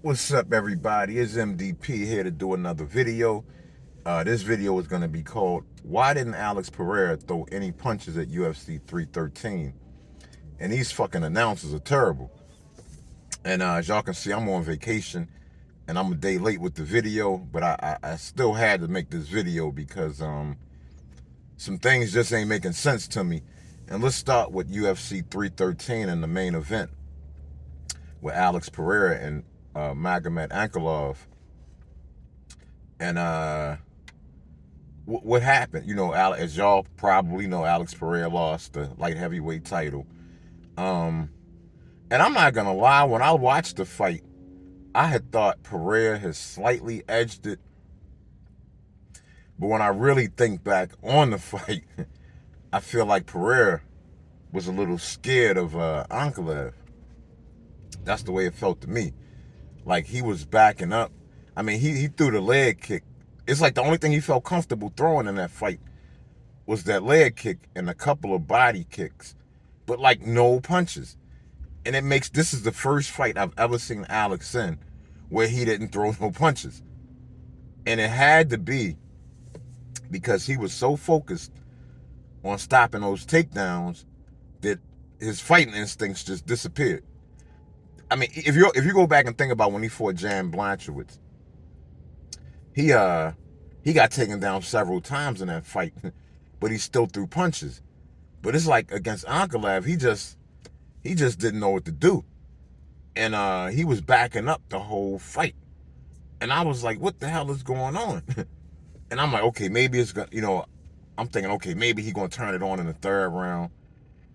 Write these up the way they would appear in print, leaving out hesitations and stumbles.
What's up, everybody? It's MDP here to do another video. This video is going to be called "Why Didn't Alex Pereira Throw Any Punches at UFC 313?" And these fucking announcers are terrible. And as y'all can see, I'm on vacation and I'm a day late with the video, but I still had to make this video because some things just ain't making sense to me. And let's start with UFC 313 and the main event with Alex Pereira and Magomed Ankalaev. And what happened? As y'all probably know, Alex Pereira lost the light heavyweight title. Um, and I'm not gonna lie, when I watched the fight, I had thought Pereira had slightly edged it, but when I really think back on the fight, I feel like Pereira was a little scared of Ankalaev. That's the way it felt to me. Like he was backing up. I mean, he threw the leg kick. It's like the only thing he felt comfortable throwing in that fight was that leg kick and a couple of body kicks, but like no punches. And this is the first fight I've ever seen Alex in where he didn't throw no punches. And it had to be because he was so focused on stopping those takedowns that his fighting instincts just disappeared. I mean, if you go back and think about when he fought Jan Blachowicz, he got taken down several times in that fight, but he still threw punches. But it's like against Ankalaev, he just didn't know what to do. And he was backing up the whole fight. And I was like, what the hell is going on? And I'm like, okay, maybe it's gonna, I'm thinking, okay, maybe he's gonna turn it on in the third round.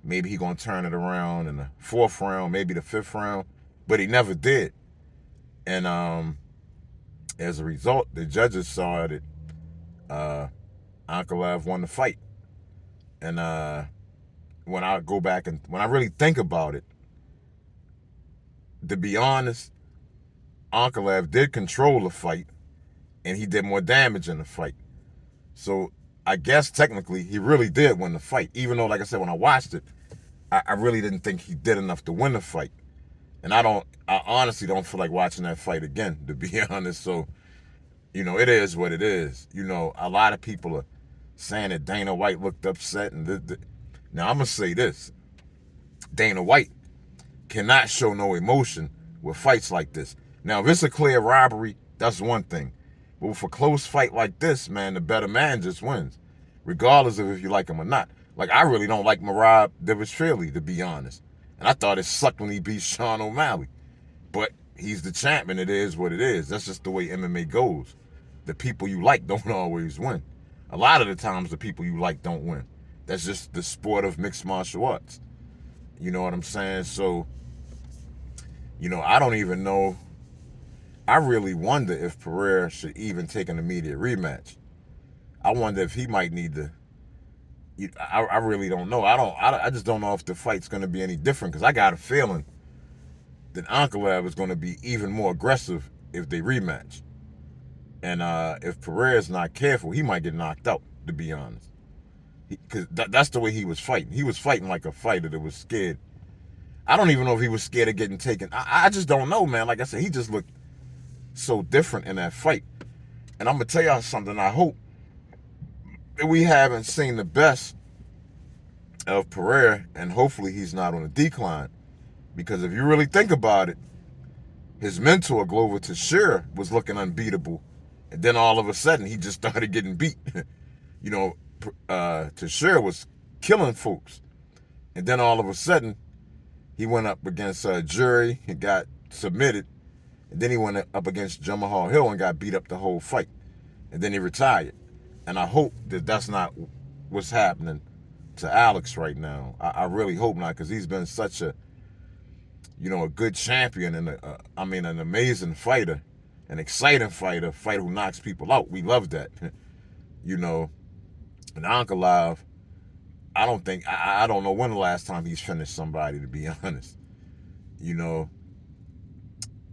Maybe he's gonna turn it around in the fourth round, maybe the fifth round. But he never did. And as a result, the judges saw that Ankalaev won the fight. And when I go back and when I really think about it, to be honest, Ankalaev did control the fight, and he did more damage in the fight. So I guess technically he really did win the fight, even though, like I said, when I watched it, I really didn't think he did enough to win the fight. And I honestly don't feel like watching that fight again, to be honest. So, it is what it is. A lot of people are saying that Dana White looked upset. Now, I'm going to say this. Dana White cannot show no emotion with fights like this. Now, if it's a clear robbery, that's one thing. But with a close fight like this, man, the better man just wins, regardless of if you like him or not. Like, I really don't like Merab Dvalishvili, to be honest. And I thought it sucked when he beat Sean O'Malley. But he's the champion. It is what it is. That's just the way MMA goes. The people you like don't always win. A lot of the times, the people you like don't win. That's just the sport of mixed martial arts. You know what I'm saying? So, I don't even know. I really wonder if Pereira should even take an immediate rematch. I wonder if he might need to. I really don't know. I just don't know if the fight's going to be any different, because I got a feeling that Ankalaev is going to be even more aggressive if they rematch. And if Pereira's not careful, he might get knocked out, to be honest. Because that's the way he was fighting. He was fighting like a fighter that was scared. I don't even know if he was scared of getting taken. I just don't know, man. Like I said, he just looked so different in that fight. And I'm going to tell y'all something. I hope that we haven't seen the best of Pereira, and hopefully he's not on a decline. Because if you really think about it, his mentor, Glover Teixeira, was looking unbeatable. And then all of a sudden, he just started getting beat. Teixeira was killing folks. And then all of a sudden, he went up against Jury and got submitted. And then he went up against Jamahal Hill and got beat up the whole fight. And then he retired. And I hope that that's not what's happening to Alex right now. I really hope not, because he's been such a good champion and an amazing fighter, an exciting fighter, a fighter who knocks people out. We love that. And Ankalaev, I don't know when the last time he's finished somebody, to be honest.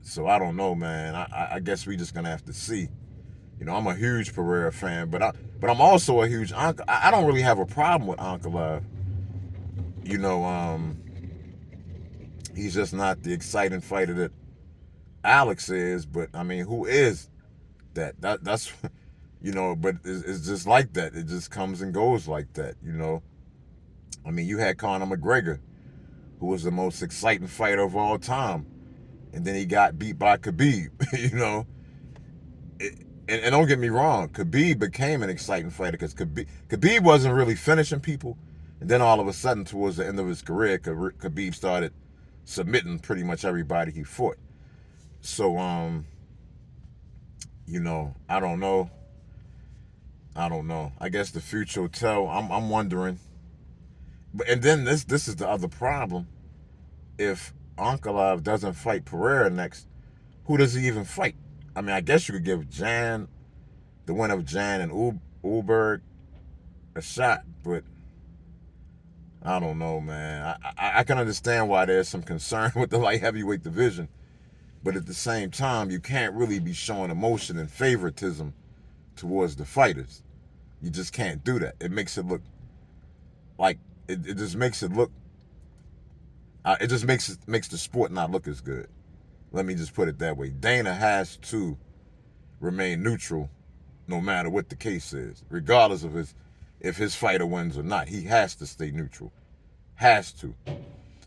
So I don't know, man. I guess we just gonna have to see. I'm a huge Pereira fan, but I'm also a huge I don't really have a problem with Ankalaev. He's just not the exciting fighter that Alex is, but I mean, who is that? That's but it's just like that. It just comes and goes like that. I mean, you had Conor McGregor, who was the most exciting fighter of all time, and then he got beat by Khabib. And don't get me wrong, Khabib became an exciting fighter because Khabib wasn't really finishing people, and then all of a sudden, towards the end of his career, Khabib started submitting pretty much everybody he fought. So, I don't know. I don't know. I guess the future will tell. I'm wondering. And then this is the other problem. If Ankalaev doesn't fight Pereira next, who does he even fight? I mean, I guess you could give the winner of Jan and Ulberg, a shot, but I don't know, man. I can understand why there's some concern with the light heavyweight division, but at the same time, you can't really be showing emotion and favoritism towards the fighters. You just can't do that. It makes it look like it just makes it look. It just makes the sport not look as good. Let me just put it that way. Dana has to remain neutral, no matter what the case is, regardless of if his fighter wins or not. He has to stay neutral. Has to.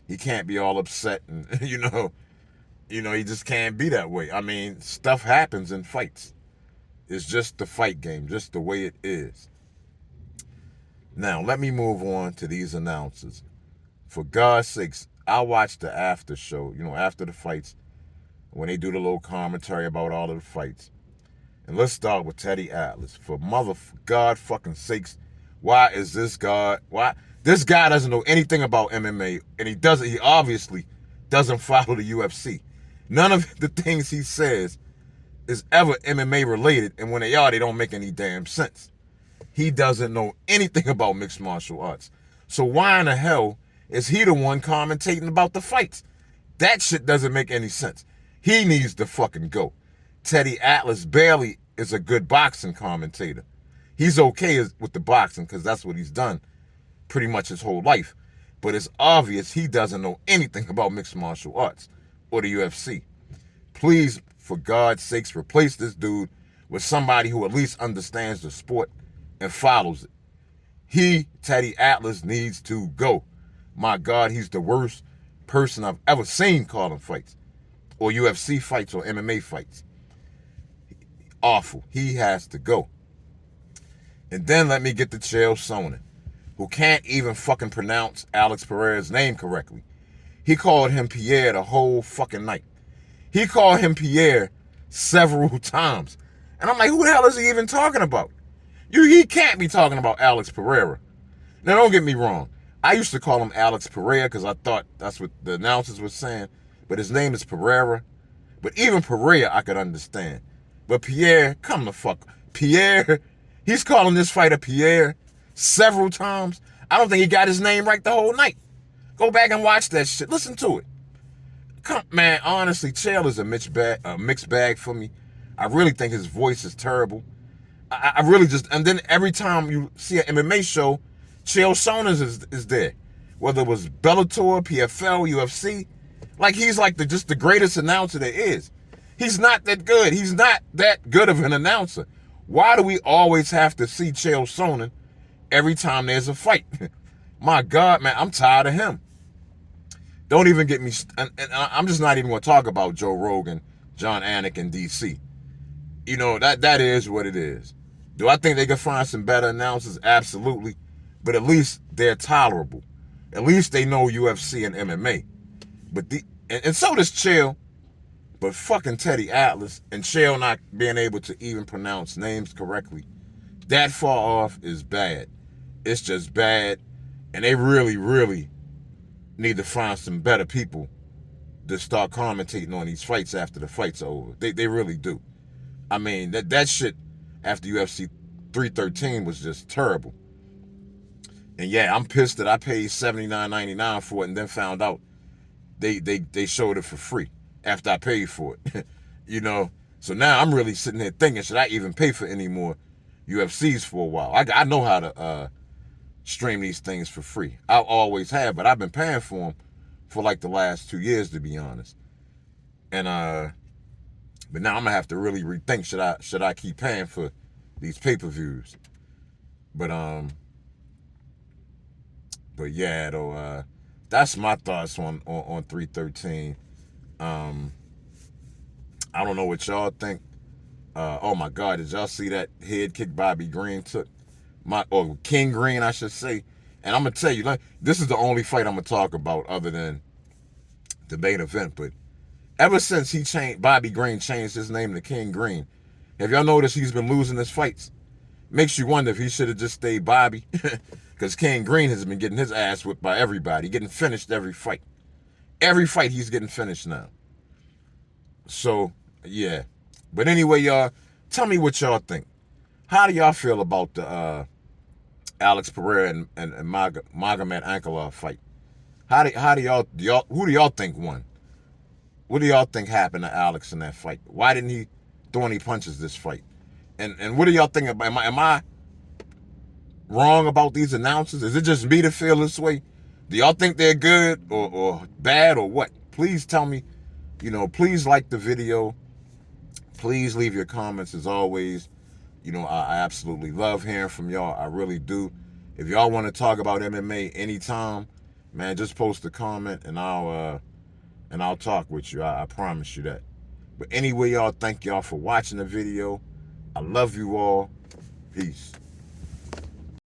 He can't be all upset and he just can't be that way. I mean, stuff happens in fights. It's just the fight game, just the way it is. Now, let me move on to these announcers. For God's sakes, I watch the after show, after the fights, when they do the little commentary about all of the fights. And let's start with Teddy Atlas. For God fucking sakes, why is this guy, this guy doesn't know anything about MMA, and he obviously doesn't follow the UFC. None of the things he says is ever MMA related, and when they are, they don't make any damn sense. He doesn't know anything about mixed martial arts. So why in the hell is he the one commentating about the fights? That shit doesn't make any sense. He needs to fucking go. Teddy Atlas barely is a good boxing commentator. He's okay with the boxing because that's what he's done pretty much his whole life. But it's obvious he doesn't know anything about mixed martial arts or the UFC. Please, for God's sakes, replace this dude with somebody who at least understands the sport and follows it. Teddy Atlas, needs to go. My God, he's the worst person I've ever seen calling fights, or UFC fights, or MMA fights. Awful. He has to go. And then let me get to Chael Sonnen, who can't even fucking pronounce Alex Pereira's name correctly. He called him Pierre the whole fucking night. He called him Pierre several times. And I'm like, who the hell is he even talking about? He can't be talking about Alex Pereira. Now, don't get me wrong. I used to call him Alex Pereira because I thought that's what the announcers were saying. But his name is Pereira. But even Pereira, I could understand. But Pierre, come the fuck. Pierre, he's calling this fighter Pierre several times. I don't think he got his name right the whole night. Go back and watch that shit. Listen to it. Man, honestly, Chael is a mixed bag for me. I really think his voice is terrible. I really just, and then every time you see an MMA show, Chael Sonnen is there. Whether it was Bellator, PFL, UFC, like he's like just the greatest announcer there is. He's not that good. He's not that good of an announcer. Why do we always have to see Chael Sonnen every time there's a fight? My God, man, I'm tired of him. Don't even get me, and I'm just not even going to talk about Joe Rogan, John Anik, and DC. That is what it is. Do I think they can find some better announcers? Absolutely. But at least they're tolerable. At least they know UFC and MMA. But and so does Chael. But fucking Teddy Atlas and Chael not being able to even pronounce names correctly, that far off is bad. It's just bad. And they really, really need to find some better people to start commentating on these fights after the fights are over. They really do. I mean, that shit after UFC 313 was just terrible. And yeah, I'm pissed that I paid $79.99 for it and then found out they showed it for free after I paid for it. So now I'm really sitting there thinking, should I even pay for any more UFCs for a while? I know how to stream these things for free. I always have, but I've been paying for them for like the last 2 years, to be honest. And But now I'm gonna have to really rethink, should I keep paying for these pay-per-views? But yeah, though, that's my thoughts on 313. I don't know what y'all think. Oh my God, did y'all see that head kick Bobby Green took? Or King Green, I should say. And I'm gonna tell you, like, this is the only fight I'm gonna talk about other than the main event. But ever since Bobby Green changed his name to King Green, have y'all noticed he's been losing his fights? Makes you wonder if he should have just stayed Bobby, because King Green has been getting his ass whipped by everybody, getting finished every fight. Every fight he's getting finished now. So yeah. But anyway, y'all, tell me what y'all think. How do y'all feel about the Alex Pereira and Magomed Ankalaev fight? How do y'all who do y'all think won? What do y'all think happened to Alex in that fight? Why didn't he throw any punches this fight? And what do y'all think about? Am I wrong about these announcers? Is it just me to feel this way? Do y'all think they're good or bad or what? Please tell me. Please like the video. Please leave your comments as always. I absolutely love hearing from y'all. I really do. If y'all want to talk about MMA anytime, man, just post a comment and I'll talk with you. I promise you that. But anyway, y'all, thank y'all for watching the video. I love you all. Peace.